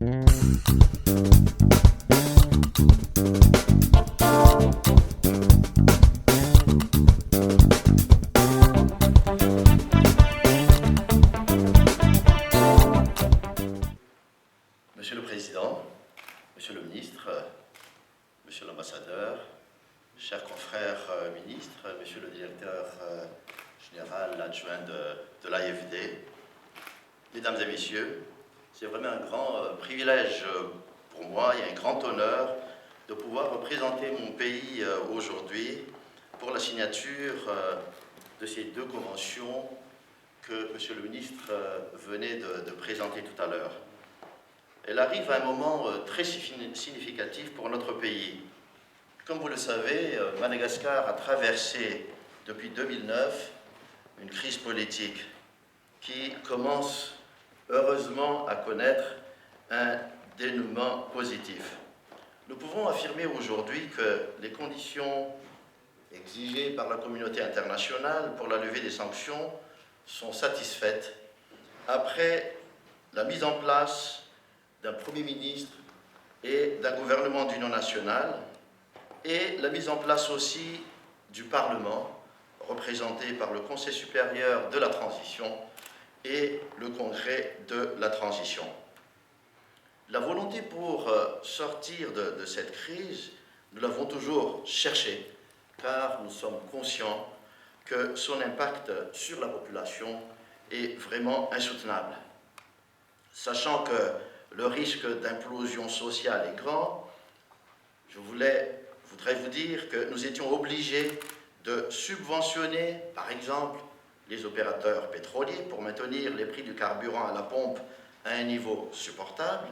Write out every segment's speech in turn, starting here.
Monsieur le Président, Monsieur le Ministre, Monsieur l'Ambassadeur, chers confrères ministres, Monsieur le Directeur général adjoint de l'AFD, Mesdames et Messieurs, c'est vraiment un grand privilège pour moi et un grand honneur de pouvoir représenter mon pays aujourd'hui pour la signature de ces deux conventions que Monsieur le Ministre venait de présenter tout à l'heure. Elle arrive à un moment très significatif pour notre pays. Comme vous le savez, Madagascar a traversé depuis 2009 une crise politique qui commence heureusement à connaître un dénouement positif. Nous pouvons affirmer aujourd'hui que les conditions exigées par la communauté internationale pour la levée des sanctions sont satisfaites après la mise en place d'un Premier ministre et d'un gouvernement d'union nationale, et la mise en place aussi du Parlement, représenté par le Conseil supérieur de la transition et le Congrès de la transition. La volonté pour sortir de cette crise, nous l'avons toujours cherchée, car nous sommes conscients que son impact sur la population est vraiment insoutenable. Sachant que le risque d'implosion sociale est grand, je voudrais vous dire que nous étions obligés de subventionner, par exemple, les opérateurs pétroliers pour maintenir les prix du carburant à la pompe à un niveau supportable.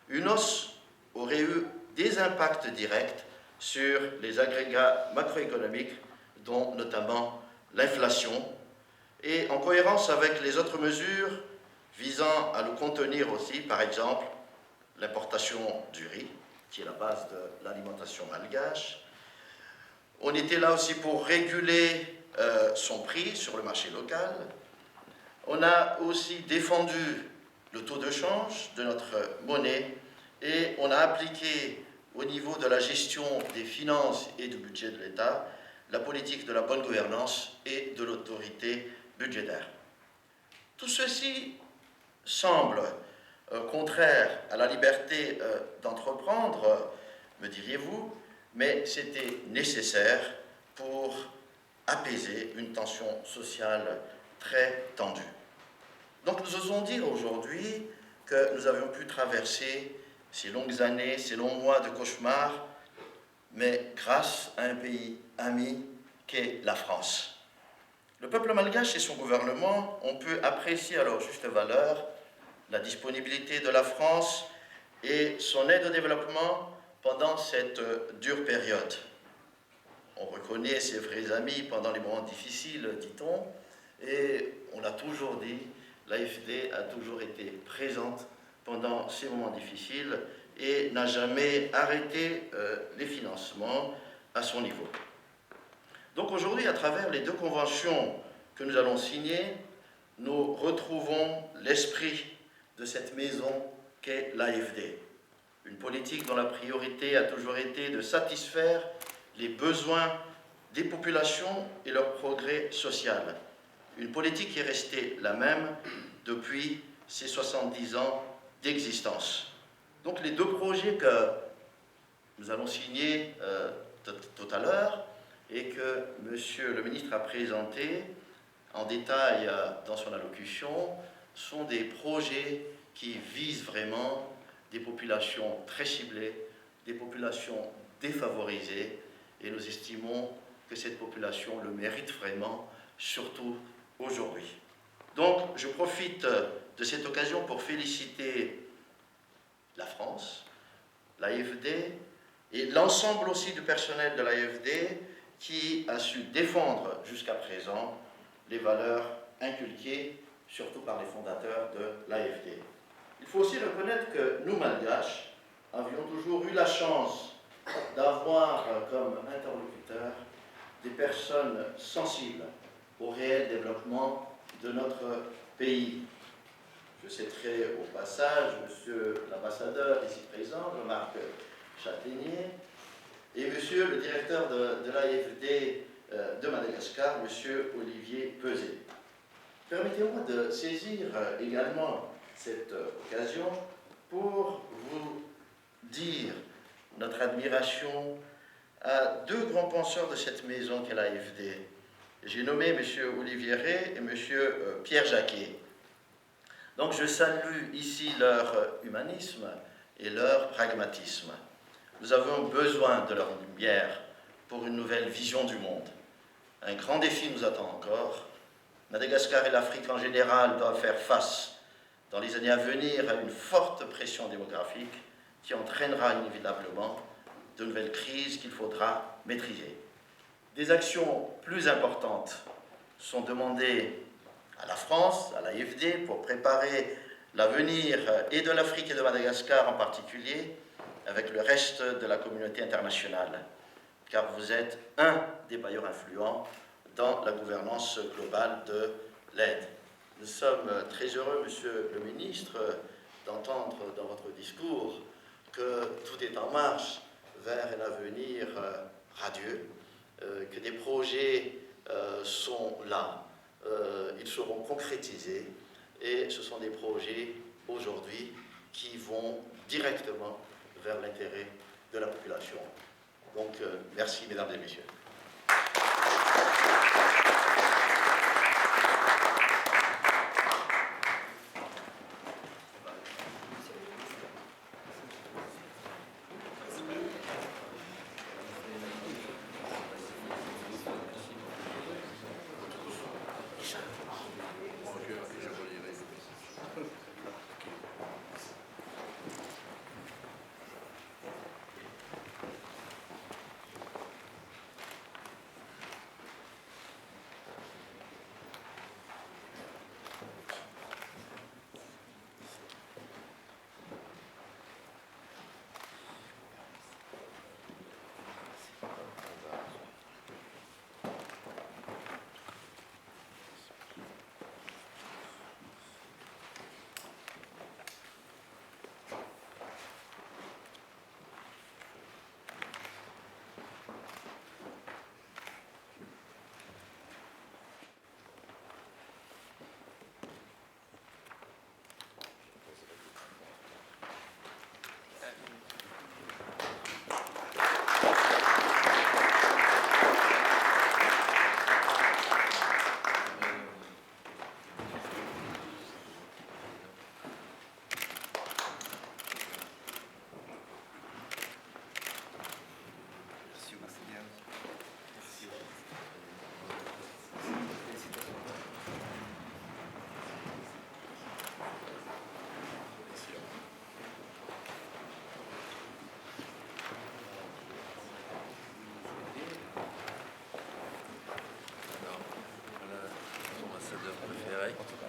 Une hausse aurait eu des impacts directs sur les agrégats macroéconomiques, dont notamment l'inflation, et en cohérence avec les autres mesures visant à le contenir aussi, par exemple, l'importation du riz, qui est la base de l'alimentation malgache. On était là aussi pour réguler son prix sur le marché local. On a aussi défendu le taux de change de notre monnaie et on a appliqué au niveau de la gestion des finances et du budget de l'État la politique de la bonne gouvernance et de l'autorité budgétaire. Tout ceci semble contraire à la liberté d'entreprendre, me diriez-vous, mais c'était nécessaire pour apaiser une tension sociale très tendue. Donc nous osons dire aujourd'hui que nous avions pu traverser ces longues années, ces longs mois de cauchemar, mais grâce à un pays ami qu'est la France. Le peuple malgache et son gouvernement ont pu apprécier à leur juste valeur la disponibilité de la France et son aide au développement pendant cette dure période. On reconnaît ses vrais amis pendant les moments difficiles, dit-on, et on l'a toujours dit, l'AFD a toujours été présente pendant ces moments difficiles et n'a jamais arrêté les financements à son niveau. Donc aujourd'hui, à travers les deux conventions que nous allons signer, nous retrouvons l'esprit de cette maison qu'est l'AFD. Une politique dont la priorité a toujours été de satisfaire les besoins des populations et leur progrès social. Une politique qui est restée la même depuis ces 70 ans d'existence. Donc les deux projets que nous allons signer tout à l'heure et que Monsieur le ministre a présentés en détail dans son allocution sont des projets qui visent vraiment des populations très ciblées, des populations défavorisées, et nous estimons que cette population le mérite vraiment, surtout aujourd'hui. Donc, je profite de cette occasion pour féliciter la France, l'AFD, et l'ensemble aussi du personnel de l'AFD qui a su défendre jusqu'à présent les valeurs inculquées, surtout par les fondateurs de l'AFD. Il faut aussi reconnaître que nous, Malgaches, avions toujours eu la chance d'avoir comme interlocuteurs des personnes sensibles au réel développement de notre pays. Je citerai au passage Monsieur l'ambassadeur ici présent, Jean-Marc Châtaignier, et Monsieur le directeur de l'AFD de Madagascar, Monsieur Olivier Peuzet. Permettez-moi de saisir également cette occasion pour vous dire notre admiration à deux grands penseurs de cette maison qu'est l'AFD. J'ai nommé M. Olivier Rey et M. Pierre Jacquet. Donc je salue ici leur humanisme et leur pragmatisme. Nous avons besoin de leur lumière pour une nouvelle vision du monde. Un grand défi nous attend encore. Madagascar et l'Afrique en général doivent faire face dans les années à venir à une forte pression démographique qui entraînera inévitablement de nouvelles crises qu'il faudra maîtriser. Des actions plus importantes sont demandées à la France, à l'AFD, pour préparer l'avenir et de l'Afrique et de Madagascar en particulier, avec le reste de la communauté internationale, car vous êtes un des bailleurs influents dans la gouvernance globale de l'aide. Nous sommes très heureux, Monsieur le ministre, d'entendre dans votre discours que tout est en marche vers un avenir radieux, que des projets sont là, ils seront concrétisés, et ce sont des projets aujourd'hui qui vont directement vers l'intérêt de la population. Donc, merci, mesdames et messieurs.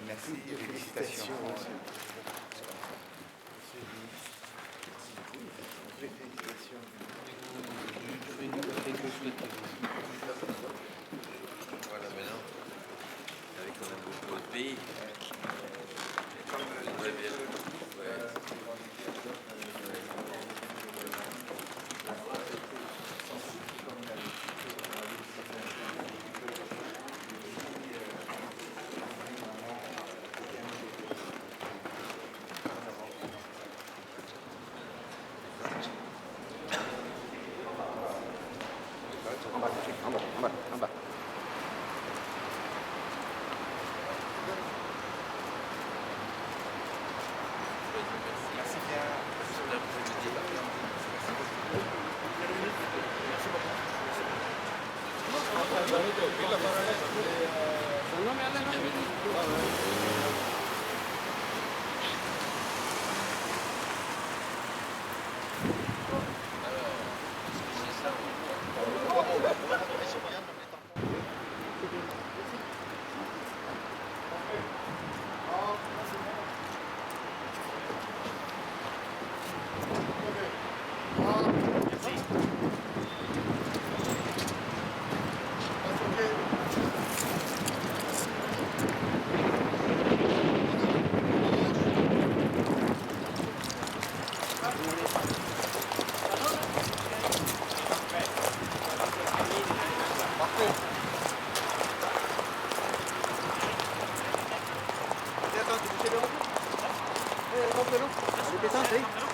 Merci et félicitations. Voilà, maintenant, avec notre pays. En bas. Merci bien. Santé.